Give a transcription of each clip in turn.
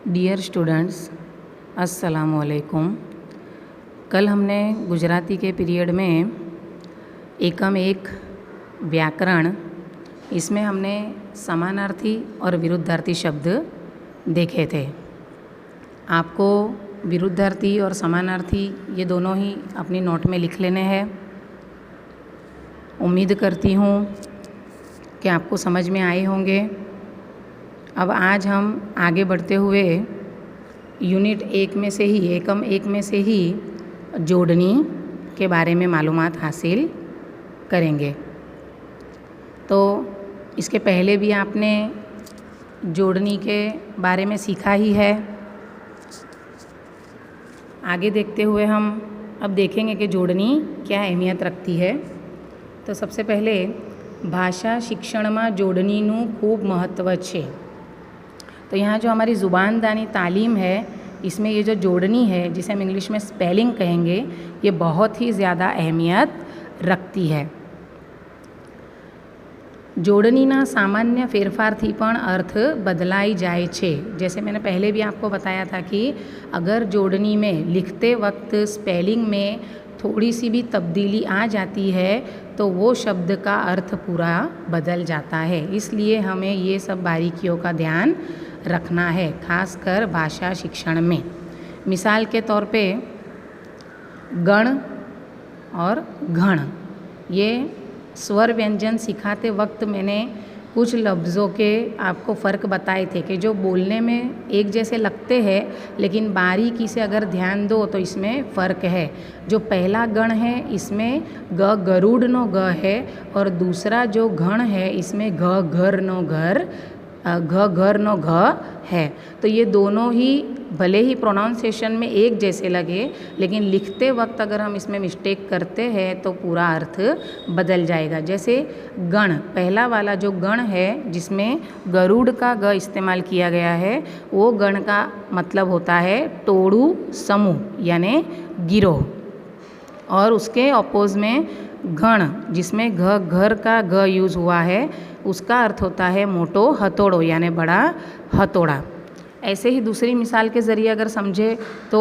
Dear students, अस्सलामु अलैकुम। कल हमने गुजराती के पीरियड में एकम एक व्याकरण, इसमें हमने समानार्थी और विरुद्धार्थी शब्द देखे थे। आपको विरुद्धार्थी और समानार्थी ये दोनों ही अपनी नोट में लिख लेने हैं। उम्मीद करती हूँ कि आपको समझ में आए होंगे। अब आज हम आगे बढ़ते हुए यूनिट एक में से ही, एकम एक में से ही जोड़नी के बारे में मालूमात हासिल करेंगे। तो इसके पहले भी आपने जोड़नी के बारे में सीखा ही है। आगे देखते हुए हम अब देखेंगे कि जोड़नी क्या अहमियत रखती है। तो सबसे पहले भाषा शिक्षण में जोड़नीનું खूब महत्व है। तो यहाँ जो हमारी ज़ुबानदानी तालीम है, इसमें ये जो जोड़नी है, जिसे हम इंग्लिश में स्पेलिंग कहेंगे, ये बहुत ही ज़्यादा अहमियत रखती है। जोड़नीना सामान्य फेरफारथी पण अर्थ बदलाई जाए छे। जैसे मैंने पहले भी आपको बताया था कि अगर जोड़नी में लिखते वक्त स्पेलिंग में थोड़ी सी भी तब्दीली आ जाती है तो वो शब्द का अर्थ पूरा बदल जाता है। इसलिए हमें ये सब बारीकियों का ध्यान रखना है, खासकर भाषा शिक्षण में। मिसाल के तौर पे गण और घण, ये स्वर व्यंजन सिखाते वक्त मैंने कुछ लफ्ज़ों के आपको फ़र्क बताए थे कि जो बोलने में एक जैसे लगते हैं, लेकिन बारीकी से अगर ध्यान दो तो इसमें फ़र्क है। जो पहला गण है इसमें ग गरुड़ नो ग है, और दूसरा जो घण है इसमें घ घर नो घर, घ घर नो घ है। तो ये दोनों ही भले ही प्रोनाउंसिएशन में एक जैसे लगे, लेकिन लिखते वक्त अगर हम इसमें मिस्टेक करते हैं तो पूरा अर्थ बदल जाएगा। जैसे गण, पहला वाला जो गण है जिसमें गरुड़ का ग इस्तेमाल किया गया है, वो गण का मतलब होता है टोळू, समूह यानी गिरोह। और उसके अपोज में घण, जिसमें घ घर का ग यूज़ हुआ है, उसका अर्थ होता है मोटो हथौड़ो यानी बड़ा हथौड़ा। ऐसे ही दूसरी मिसाल के ज़रिए अगर समझे तो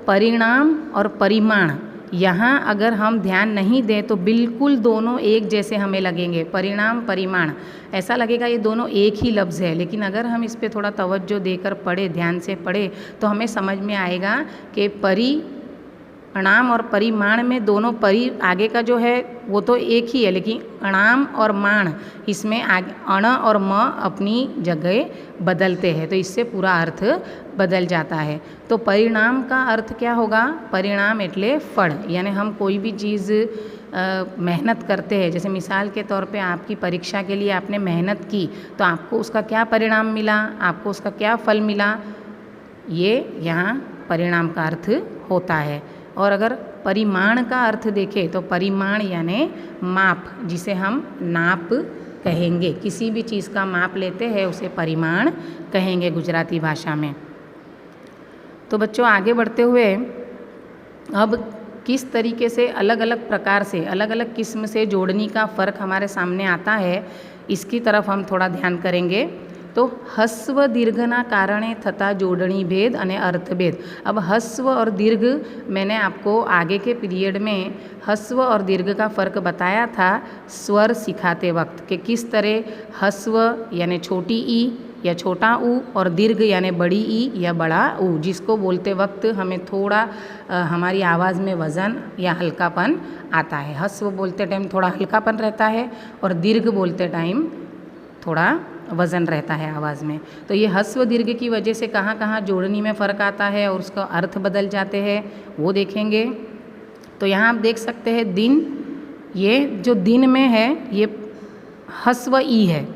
परिणाम और परिमाण, यहाँ अगर हम ध्यान नहीं दें तो बिल्कुल दोनों एक जैसे हमें लगेंगे। परिणाम परिमाण ऐसा लगेगा ये दोनों एक ही लफ्ज़ है, लेकिन अगर हम इस पर थोड़ा तवज्जो देकर पढ़े, ध्यान से पढ़े, तो हमें समझ में आएगा कि परिणाम और परिमाण में दोनों परि आगे का जो है वो तो एक ही है, लेकिन अणाम और माण इसमें आगे अण और म अपनी जगह बदलते हैं, तो इससे पूरा अर्थ बदल जाता है। तो परिणाम का अर्थ क्या होगा? परिणाम एटले फल, यानी हम कोई भी चीज़ मेहनत करते हैं, जैसे मिसाल के तौर पे आपकी परीक्षा के लिए आपने मेहनत की, तो आपको उसका क्या परिणाम मिला, आपको उसका क्या फल मिला, ये यहाँ परिणाम का अर्थ होता है। और अगर परिमाण का अर्थ देखें तो परिमाण यानी माप, जिसे हम नाप कहेंगे। किसी भी चीज़ का माप लेते हैं उसे परिमाण कहेंगे गुजराती भाषा में। तो बच्चों आगे बढ़ते हुए अब किस तरीके से अलग अलग प्रकार से, अलग अलग किस्म से जोड़नी का फ़र्क हमारे सामने आता है, इसकी तरफ हम थोड़ा ध्यान करेंगे। तो हस्व दीर्घना कारणे थता जोड़नी भेद अने अर्थभेद। अब हस्व और दीर्घ मैंने आपको आगे के पीरियड में हस्व और दीर्घ का फ़र्क बताया था स्वर सिखाते वक्त, कि किस तरह हस्व यानी छोटी ई या छोटा ऊ, और दीर्घ यानी बड़ी ई या बड़ा ऊ, जिसको बोलते वक्त हमें थोड़ा हमारी आवाज़ में वज़न या हल्कापन आता है। हस्व बोलते टाइम थोड़ा हल्कापन रहता है और दीर्घ बोलते टाइम थोड़ा वज़न रहता है आवाज़ में। तो ये हस्व दीर्घ की वजह से कहाँ कहाँ जोड़नी में फ़र्क आता है और उसका अर्थ बदल जाते हैं, वो देखेंगे। तो यहाँ आप देख सकते हैं दिन, ये जो दिन में है ये हस्व ई है,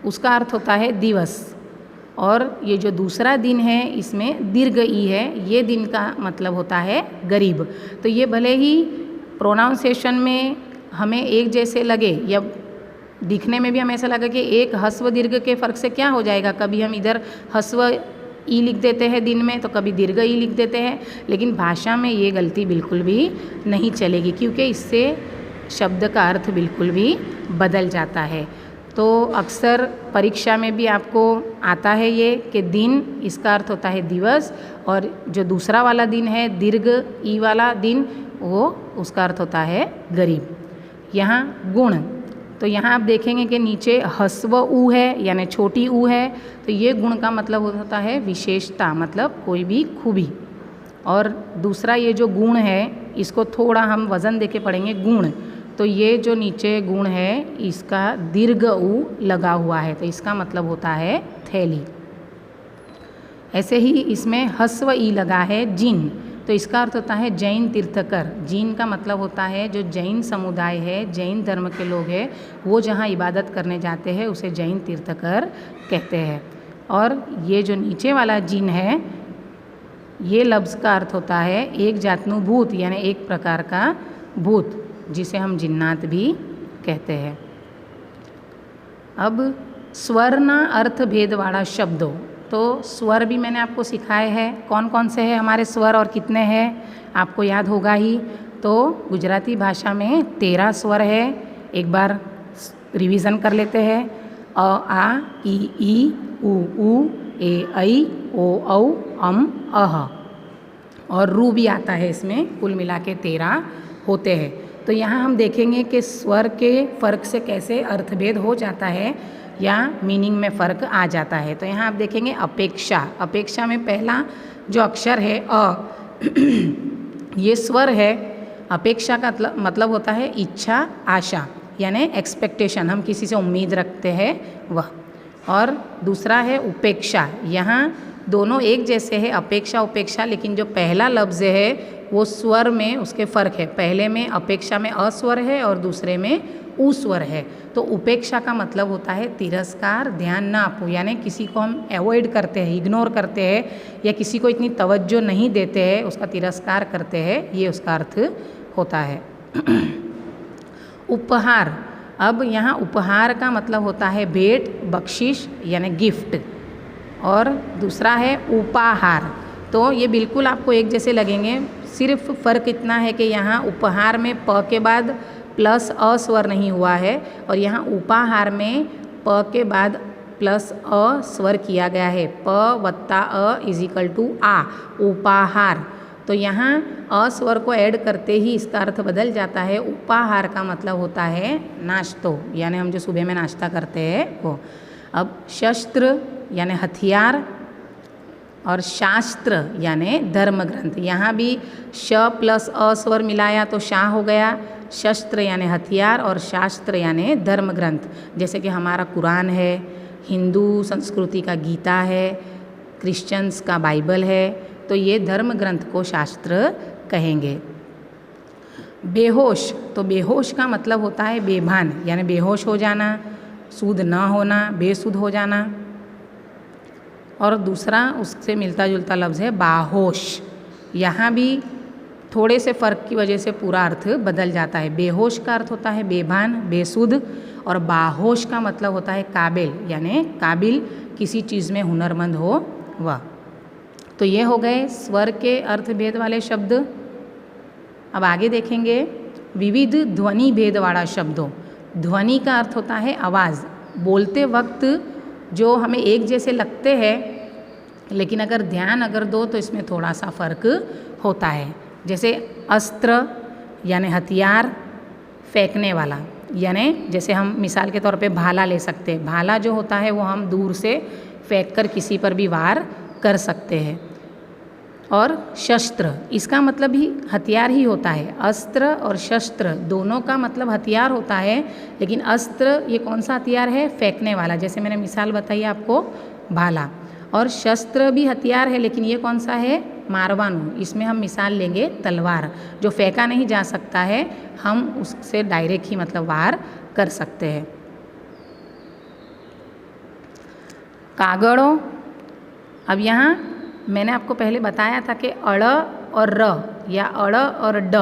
उसका अर्थ होता है दिवस। और ये जो दूसरा दिन है इसमें दीर्घ ई है, ये दिन का मतलब होता है गरीब। तो ये भले ही प्रोनाउंसिएशन में हमें एक जैसे लगे या दिखने में भी हमें ऐसा लगा कि एक हस्व दीर्घ के फ़र्क से क्या हो जाएगा, कभी हम इधर हस्व ई लिख देते हैं दिन में तो कभी दीर्घ ई लिख देते हैं, लेकिन भाषा में ये गलती बिल्कुल भी नहीं चलेगी, क्योंकि इससे शब्द का अर्थ बिल्कुल भी बदल जाता है। तो अक्सर परीक्षा में भी आपको आता है ये कि दिन, इसका अर्थ होता है दिवस, और जो दूसरा वाला दिन है दीर्घ ई वाला दिन, वो उसका अर्थ होता है गरीब। यहाँ गुण, तो यहाँ आप देखेंगे कि नीचे हस्व ऊ है यानी छोटी ऊ है, तो ये गुण का मतलब होता है विशेषता, मतलब कोई भी खूबी। और दूसरा ये जो गुण है इसको थोड़ा हम वज़न देके पढ़ेंगे, गुण, तो ये जो नीचे गुण है इसका दीर्घ ऊ लगा हुआ है, तो इसका मतलब होता है थैली। ऐसे ही इसमें हस्व ई लगा है जिन, तो इसका अर्थ होता है जैन तीर्थकर। जिन का मतलब होता है जो जैन समुदाय है, जैन धर्म के लोग हैं, वो जहाँ इबादत करने जाते हैं उसे जैन तीर्थकर कहते हैं। और ये जो नीचे वाला जिन है, ये लफ्ज़ का अर्थ होता है एक जातनु भूत, यानी एक प्रकार का भूत, जिसे हम जिन्नात भी कहते हैं। अब स्वरना अर्थ भेद वाला शब्दों, तो स्वर भी मैंने आपको सिखाए हैं, कौन कौन से हैं हमारे स्वर और कितने हैं आपको याद होगा ही। तो गुजराती भाषा में 13 स्वर है, एक बार रिवीजन कर लेते हैं। अ आ ई उ ए ऐ ओ औ अम अह, और रू भी आता है इसमें, कुल मिला के 13 होते हैं। तो यहाँ हम देखेंगे कि स्वर के फ़र्क से कैसे अर्थभेद हो जाता है या मीनिंग में फ़र्क आ जाता है। तो यहाँ आप देखेंगे अपेक्षा, अपेक्षा में पहला जो अक्षर है अ, ये स्वर है। अपेक्षा का मतलब होता है इच्छा, आशा, यानी एक्सपेक्टेशन, हम किसी से उम्मीद रखते हैं वह। और दूसरा है उपेक्षा, यहाँ दोनों एक जैसे है, अपेक्षा उपेक्षा, लेकिन जो पहला लफ्ज़ है वो स्वर में उसके फ़र्क है। पहले में अपेक्षा में अस्वर है और दूसरे में उ स्वर है। तो उपेक्षा का मतलब होता है तिरस्कार, ध्यान ना आपो, यानी किसी को हम अवॉइड करते हैं, इग्नोर करते हैं, या किसी को इतनी तवज्जो नहीं देते हैं, उसका तिरस्कार करते हैं, ये उसका अर्थ होता है। उपहार, अब यहाँ उपहार का मतलब होता है भेंट, बख्शिश यानी गिफ्ट। और दूसरा है उपाहार, तो ये बिल्कुल आपको एक जैसे लगेंगे, सिर्फ फ़र्क इतना है कि यहाँ उपहार में प के बाद प्लस अ स्वर नहीं हुआ है, और यहाँ उपाहार में प के बाद प्लस अ स्वर किया गया है, प वत्ता अ इजिकल टू आ, उपाहार। तो यहाँ अ स्वर को ऐड करते ही इसका अर्थ बदल जाता है। उपाहार का मतलब होता है नाश्तो, यानी हम जो सुबह में नाश्ता करते हैं वो। अब शस्त्र यानी हथियार, और शास्त्र यानी धर्म ग्रंथ, यहाँ भी श प्लस अ स्वर मिलाया तो शाह हो गया। शस्त्र यानी हथियार और शास्त्र यानी धर्म ग्रंथ, जैसे कि हमारा कुरान है, हिंदू संस्कृति का गीता है, क्रिश्चियंस का बाइबल है, तो ये धर्म ग्रंथ को शास्त्र कहेंगे। बेहोश, तो बेहोश का मतलब होता है बेभान, यानी बेहोश हो जाना, सूद न होना, बेसुध हो जाना। और दूसरा उससे मिलता जुलता लफ्ज़ है बाहोश, यहाँ भी थोड़े से फ़र्क की वजह से पूरा अर्थ बदल जाता है। बेहोश का अर्थ होता है बेभान, बेसुध, और बाहोश का मतलब होता है काबिल, यानी काबिल किसी चीज़ में हुनरमंद हो वह। तो ये हो गए स्वर के अर्थभेद वाले शब्द। अब आगे देखेंगे विविध ध्वनि भेद वाला शब्दों। ध्वनि का अर्थ होता है आवाज़, बोलते वक्त जो हमें एक जैसे लगते हैं, लेकिन अगर ध्यान दो तो इसमें थोड़ा सा फ़र्क होता है। जैसे अस्त्र यानी हथियार, फेंकने वाला, यानी जैसे हम मिसाल के तौर पे भाला ले सकते हैं। भाला जो होता है वो हम दूर से फेंक कर किसी पर भी वार कर सकते हैं। और शस्त्र, इसका मतलब भी हथियार ही होता है। अस्त्र और शस्त्र दोनों का मतलब हथियार होता है, लेकिन अस्त्र ये कौन सा हथियार है? फेंकने वाला, जैसे मैंने मिसाल बताई आपको भाला। और शस्त्र भी हथियार है, लेकिन ये कौन सा है? मारवानू। इसमें हम मिसाल लेंगे तलवार, जो फेंका नहीं जा सकता है, हम उससे डायरेक्ट ही मतलब वार कर सकते हैं। कागड़ों, अब यहाँ मैंने आपको पहले बताया था कि अड़ और र या अड़ और ड,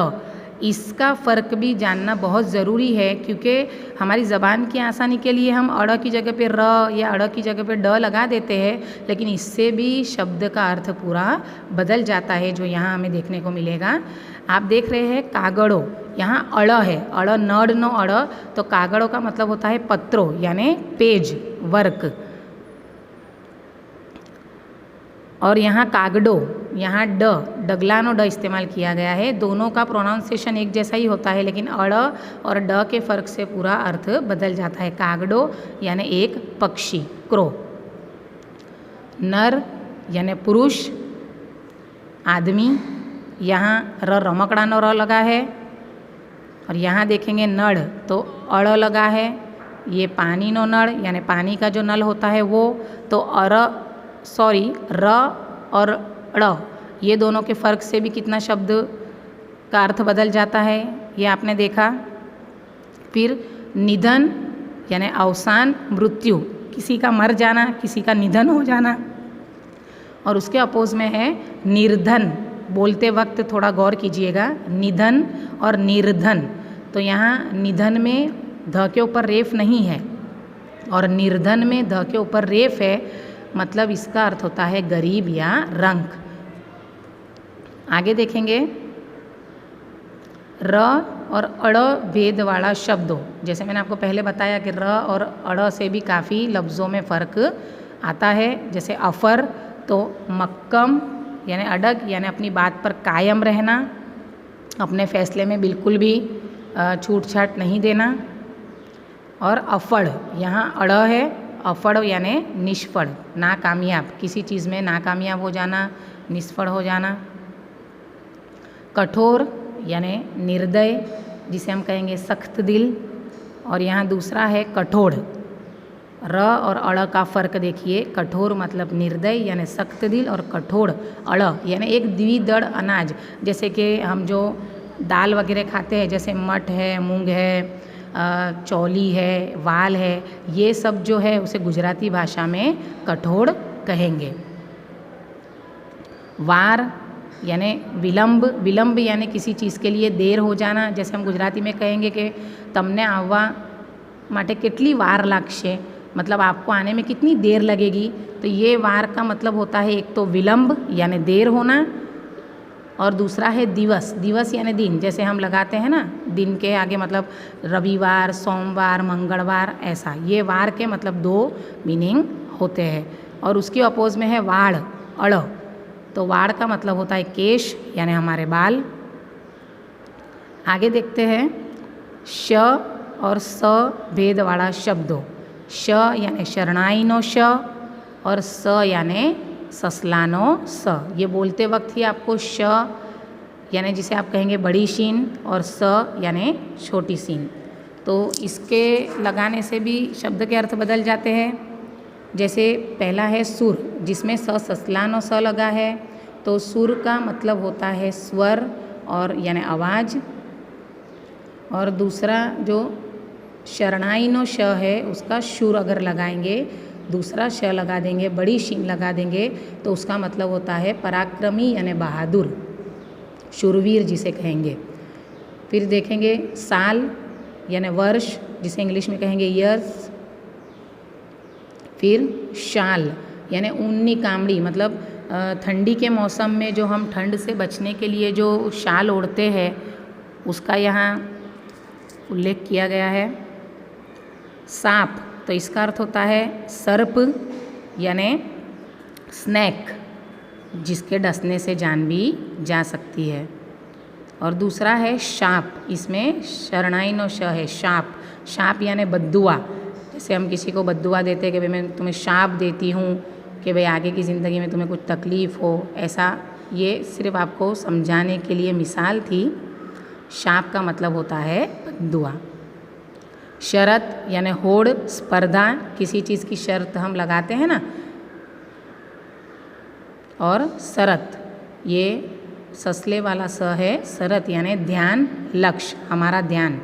इसका फ़र्क भी जानना बहुत ज़रूरी है, क्योंकि हमारी ज़बान की आसानी के लिए हम अड़ की जगह पे र या अड़ की जगह पे ड लगा देते हैं, लेकिन इससे भी शब्द का अर्थ पूरा बदल जाता है, जो यहाँ हमें देखने को मिलेगा। आप देख रहे हैं कागड़ो, यहाँ अड़ है, अड़ नड़ नो अड़, तो कागड़ो का मतलब होता है पत्रों यानी पेज, वर्क। और यहाँ कागडो, यहाँ ड, डगलानो ड इस्तेमाल किया गया है। दोनों का प्रोनाउंसिएशन एक जैसा ही होता है, लेकिन अड़ और ड के फ़र्क से पूरा अर्थ बदल जाता है। कागडो यानी एक पक्षी, क्रो। नर यानी पुरुष, आदमी, यहाँ र रमकड़ानो र लगा है। और यहाँ देखेंगे नड़ तो अड़ लगा है, ये पानी नो नड़ यानी पानी का जो नल होता है वो। तो र और ड़, ये दोनों के फ़र्क से भी कितना शब्द का अर्थ बदल जाता है, ये आपने देखा। फिर निधन यानी अवसान, मृत्यु, किसी का मर जाना, किसी का निधन हो जाना। और उसके अपोज में है निर्धन, बोलते वक्त थोड़ा गौर कीजिएगा, निधन और निर्धन। तो यहाँ निधन में ध के ऊपर रेफ नहीं है और निर्धन में ध के ऊपर रेफ है, मतलब इसका अर्थ होता है गरीब या रंक। आगे देखेंगे र और अड़ भेद वाला शब्दों, जैसे मैंने आपको पहले बताया कि र और अड़ से भी काफ़ी लफ्ज़ों में फ़र्क आता है। जैसे अफ़र तो मक्कम यानी अडग यानी अपनी बात पर कायम रहना, अपने फ़ैसले में बिल्कुल भी छूट छाट नहीं देना। और अफड़, यहाँ अड़ है, अफड़ यानी निष्फल, नाकामयाब, किसी चीज़ में नाकामयाब हो जाना, निष्फल हो जाना। कठोर यानी निर्दय, जिसे हम कहेंगे सख्त दिल। और यहाँ दूसरा है कठोर, र और अड़ का फ़र्क देखिए, कठोर मतलब निर्दय यानी सख्त दिल, और कठोर अड़ यानी एक द्विदल अनाज, जैसे कि हम जो दाल वगैरह खाते हैं, जैसे मठ है, मूंग है, चौली है, वाल है, ये सब जो है उसे गुजराती भाषा में कठोर कहेंगे। वार यानी विलंब, विलंब यानी किसी चीज़ के लिए देर हो जाना, जैसे हम गुजराती में कहेंगे कि तमने आववा माटे કેટલી વાર लागशे, मतलब आपको आने में कितनी देर लगेगी। तो ये वार का मतलब होता है एक तो विलंब यानी देर होना, और दूसरा है दिवस, दिवस यानी दिन, जैसे हम लगाते हैं ना दिन के आगे, मतलब रविवार, सोमवार, मंगलवार, ऐसा। ये वार के मतलब दो मीनिंग होते हैं। और उसके अपोज में है वाड़, अड़, तो वाड़ का मतलब होता है केश यानी हमारे बाल। आगे देखते हैं श और स भेद वाला शब्दों। श यानी शरणाईनो श और स यानी ससलानो स। ये बोलते वक्त ही आपको श यानी जिसे आप कहेंगे बड़ी शीन और स यानी छोटी सीन, तो इसके लगाने से भी शब्द के अर्थ बदल जाते हैं। जैसे पहला है सुर, जिसमें स ससलानो स लगा है, तो सुर का मतलब होता है स्वर और यानी आवाज़। और दूसरा जो शरणाईनो श है, उसका शुर अगर लगाएंगे, दूसरा श लगा देंगे, बड़ी शीन लगा देंगे, तो उसका मतलब होता है पराक्रमी यानी बहादुर, शूरवीर जिसे कहेंगे। फिर देखेंगे साल यानी वर्ष, जिसे इंग्लिश में कहेंगे ईयर्स। फिर शाल यानी ऊनी कामड़ी, मतलब ठंडी के मौसम में जो हम ठंड से बचने के लिए जो शाल ओढ़ते हैं, उसका यहाँ उल्लेख किया गया है। सांप, तो इसका अर्थ होता है सर्प यानी स्नैक, जिसके डसने से जान भी जा सकती है। और दूसरा है शाप, इसमें शरणाईनो श है, शाप, शाप यानी बद्दुआ, जैसे हम किसी को बद्दुआ देते हैं कि भाई मैं तुम्हें शाप देती हूँ कि भाई आगे की ज़िंदगी में तुम्हें कुछ तकलीफ़ हो, ऐसा। ये सिर्फ आपको समझाने के लिए मिसाल थी। शाप का मतलब होता है बद्दुआ। शरत यानी होड़, स्पर्धा, किसी चीज़ की शर्त हम लगाते हैं ना। और सरत, ये ससले वाला स है, सरत यानी ध्यान, लक्ष्य, हमारा ध्यान।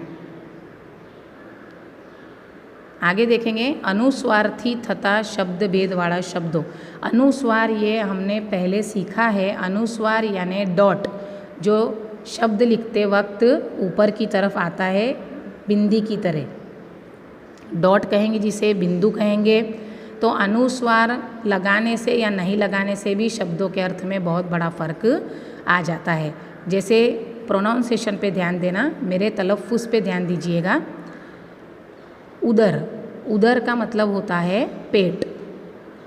आगे देखेंगे अनुस्वार्थी तथा शब्द भेद वाला शब्दों। अनुस्वार ये हमने पहले सीखा है। अनुस्वार यानी डॉट, जो शब्द लिखते वक्त ऊपर की तरफ आता है बिंदी की तरह, डॉट कहेंगे जिसे, बिंदु कहेंगे। तो अनुस्वार लगाने से या नहीं लगाने से भी शब्दों के अर्थ में बहुत बड़ा फ़र्क आ जाता है। जैसे प्रोनाउंसिएशन पे ध्यान देना, मेरे तलफ़ुज़ पे ध्यान दीजिएगा। उदर, उदर का मतलब होता है पेट,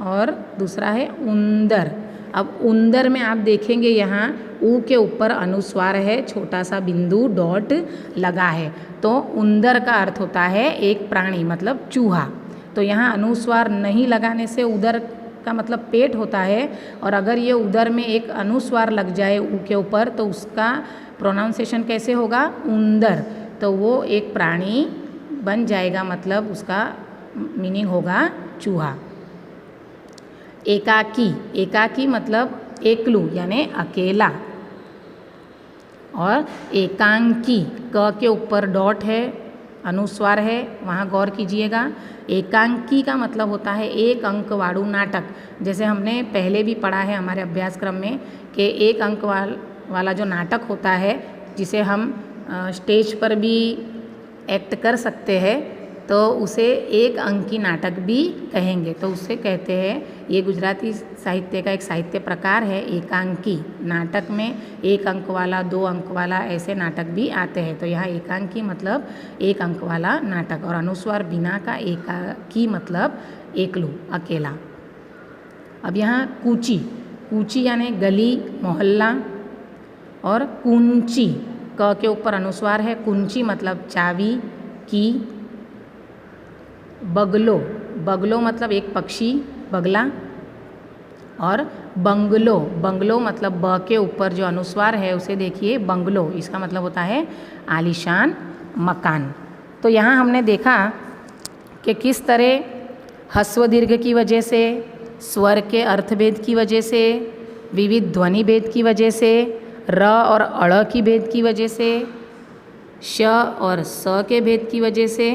और दूसरा है उंदर। अब उंदर में आप देखेंगे यहाँ ऊ के ऊपर अनुस्वार है, छोटा सा बिंदु डॉट लगा है, तो उंदर का अर्थ होता है एक प्राणी, मतलब चूहा। तो यहाँ अनुस्वार नहीं लगाने से उदर का मतलब पेट होता है, और अगर ये उदर में एक अनुस्वार लग जाए ऊ के ऊपर तो उसका प्रोनाउंसिएशन कैसे होगा, उंदर। तो वो एक प्राणी बन जाएगा, मतलब उसका मीनिंग होगा चूहा। एकाकी, एकाकी मतलब एकलू यानी अकेला। और एकांकी, क के ऊपर डॉट है, अनुस्वार है, वहाँ गौर कीजिएगा। एकांकी का मतलब होता है एक अंक वाड़ू नाटक। जैसे हमने पहले भी पढ़ा है हमारे अभ्यासक्रम में कि एक अंक वाला जो नाटक होता है, जिसे हम स्टेज पर भी एक्ट कर सकते हैं, तो उसे एक अंकी नाटक भी कहेंगे। तो उससे कहते हैं, ये गुजराती साहित्य का एक साहित्य प्रकार है एकांकी। नाटक में एक अंक वाला, दो अंक वाला ऐसे नाटक भी आते हैं। तो यहाँ एकांकी मतलब एक अंक वाला नाटक, और अनुस्वार बिना का एकाकी मतलब एकलू, अकेला। अब यहाँ कूची, कूची यानी गली, मोहल्ला। और कुंची, क के ऊपर अनुस्वार है, कुंची मतलब चाबी, की। बगलो, बगलो मतलब एक पक्षी, बगला। और बंगलो, बंगलो मतलब ब के ऊपर जो अनुस्वार है उसे देखिए, बंगलो, इसका मतलब होता है आलीशान मकान। तो यहाँ हमने देखा कि किस तरह ह्रस्व दीर्घ की वजह से, स्वर के अर्थभेद की वजह से, विविध ध्वनि भेद की वजह से, र और अड़ की भेद की वजह से, श और स के भेद की वजह से,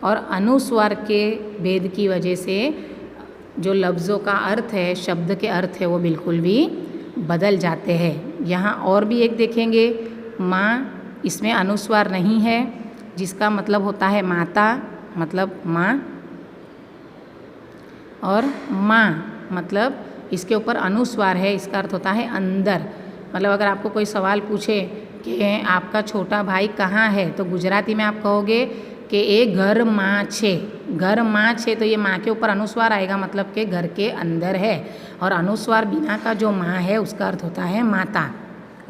और अनुस्वार के भेद की वजह से जो लफ्ज़ों का अर्थ है, शब्द के अर्थ है, वो बिल्कुल भी बदल जाते हैं। यहाँ और भी एक देखेंगे, माँ, इसमें अनुस्वार नहीं है, जिसका मतलब होता है माता, मतलब माँ। और माँ मतलब इसके ऊपर अनुस्वार है, इसका अर्थ होता है अंदर। मतलब अगर आपको कोई सवाल पूछे कि आपका छोटा भाई कहाँ है, तो गुजराती में आप कहोगे कि ए घर माँ छे, घर माँ छे, तो ये माँ के ऊपर अनुस्वार आएगा, मतलब कि घर के अंदर है। और अनुस्वार बिना का जो माँ है उसका अर्थ होता है माता,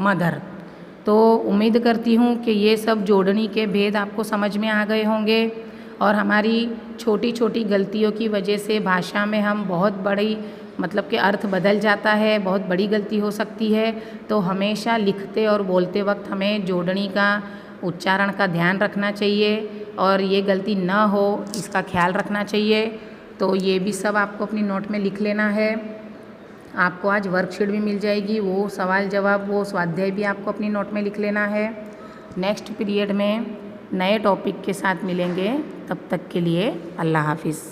मदर। तो उम्मीद करती हूँ कि ये सब जोड़नी के भेद आपको समझ में आ गए होंगे, और हमारी छोटी छोटी गलतियों की वजह से भाषा में हम बहुत बड़ी, मतलब कि अर्थ बदल जाता है, बहुत बड़ी गलती हो सकती है। तो हमेशा लिखते और बोलते वक्त हमें जोड़नी का, उच्चारण का ध्यान रखना चाहिए, और ये गलती ना हो इसका ख्याल रखना चाहिए। तो ये भी सब आपको अपनी नोट में लिख लेना है। आपको आज वर्कशीट भी मिल जाएगी, वो सवाल जवाब, वो स्वाध्याय भी आपको अपनी नोट में लिख लेना है। नेक्स्ट पीरियड में नए टॉपिक के साथ मिलेंगे, तब तक के लिए अल्लाह हाफिज़।